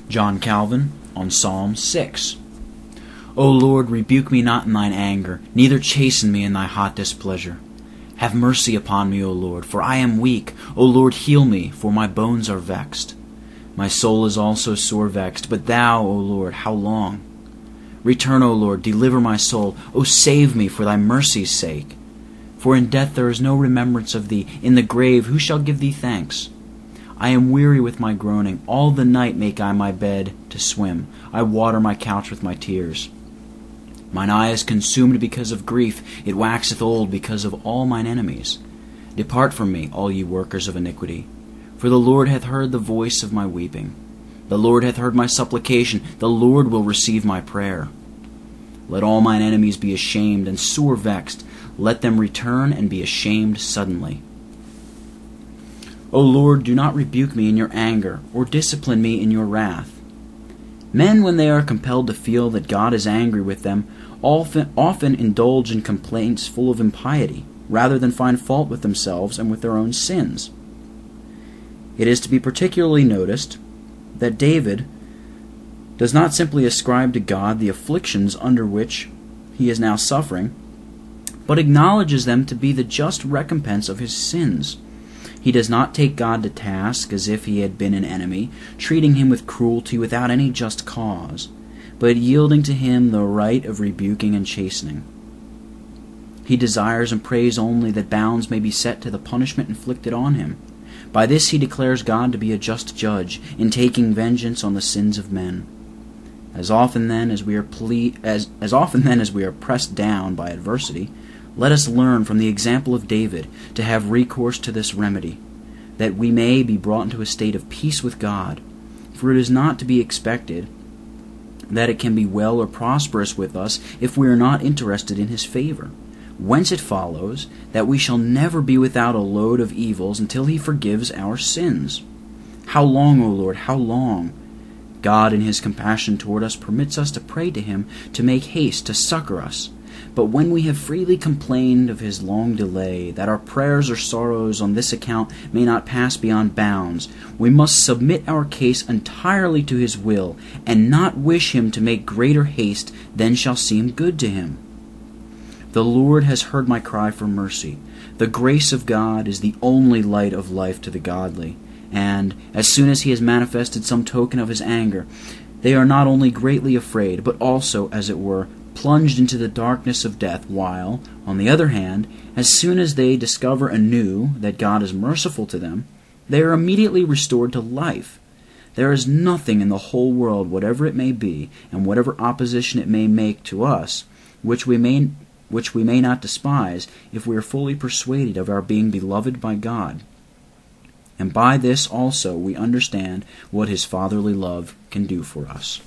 John Calvin on Psalm 6. O Lord, rebuke me not in thine anger, neither chasten me in thy hot displeasure. Have mercy upon me, O Lord, for I am weak. O Lord, heal me, for my bones are vexed. My soul is also sore vexed, but thou, O Lord, how long? Return, O Lord, deliver my soul. O save me for thy mercy's sake. For in death there is no remembrance of thee. In the grave who shall give thee thanks? I am weary with my groaning. All the night make I my bed to swim. I water my couch with my tears. Mine eye is consumed because of grief. It waxeth old because of all mine enemies. Depart from me, all ye workers of iniquity. For the Lord hath heard the voice of my weeping. The Lord hath heard my supplication. The Lord will receive my prayer. Let all mine enemies be ashamed and sore vexed. Let them return and be ashamed suddenly. O Lord, do not rebuke me in your anger, or discipline me in your wrath. Men, when they are compelled to feel that God is angry with them, often indulge in complaints full of impiety, rather than find fault with themselves and with their own sins. It is to be particularly noticed that David does not simply ascribe to God the afflictions under which he is now suffering, but acknowledges them to be the just recompense of his sins. He does not take God to task as if he had been an enemy, treating him with cruelty without any just cause, but yielding to him the right of rebuking and chastening. He desires and prays only that bounds may be set to the punishment inflicted on him. By this he declares God to be a just judge, in taking vengeance on the sins of men. As often then as we are pressed down by adversity, let us learn from the example of David to have recourse to this remedy, that we may be brought into a state of peace with God. For it is not to be expected that it can be well or prosperous with us if we are not interested in his favor, whence it follows that we shall never be without a load of evils until he forgives our sins. How long, O Lord, how long? God in his compassion toward us permits us to pray to him to make haste to succor us. But when we have freely complained of his long delay, that our prayers or sorrows on this account may not pass beyond bounds, we must submit our case entirely to his will, and not wish him to make greater haste than shall seem good to him. The Lord has heard my cry for mercy. The grace of God is the only light of life to the godly, and as soon as he has manifested some token of his anger, they are not only greatly afraid, but also, as it were, plunged into the darkness of death, while, on the other hand, as soon as they discover anew that God is merciful to them, they are immediately restored to life. There is nothing in the whole world, whatever it may be, and whatever opposition it may make to us, which we may not despise, if we are fully persuaded of our being beloved by God. And by this also we understand what his fatherly love can do for us.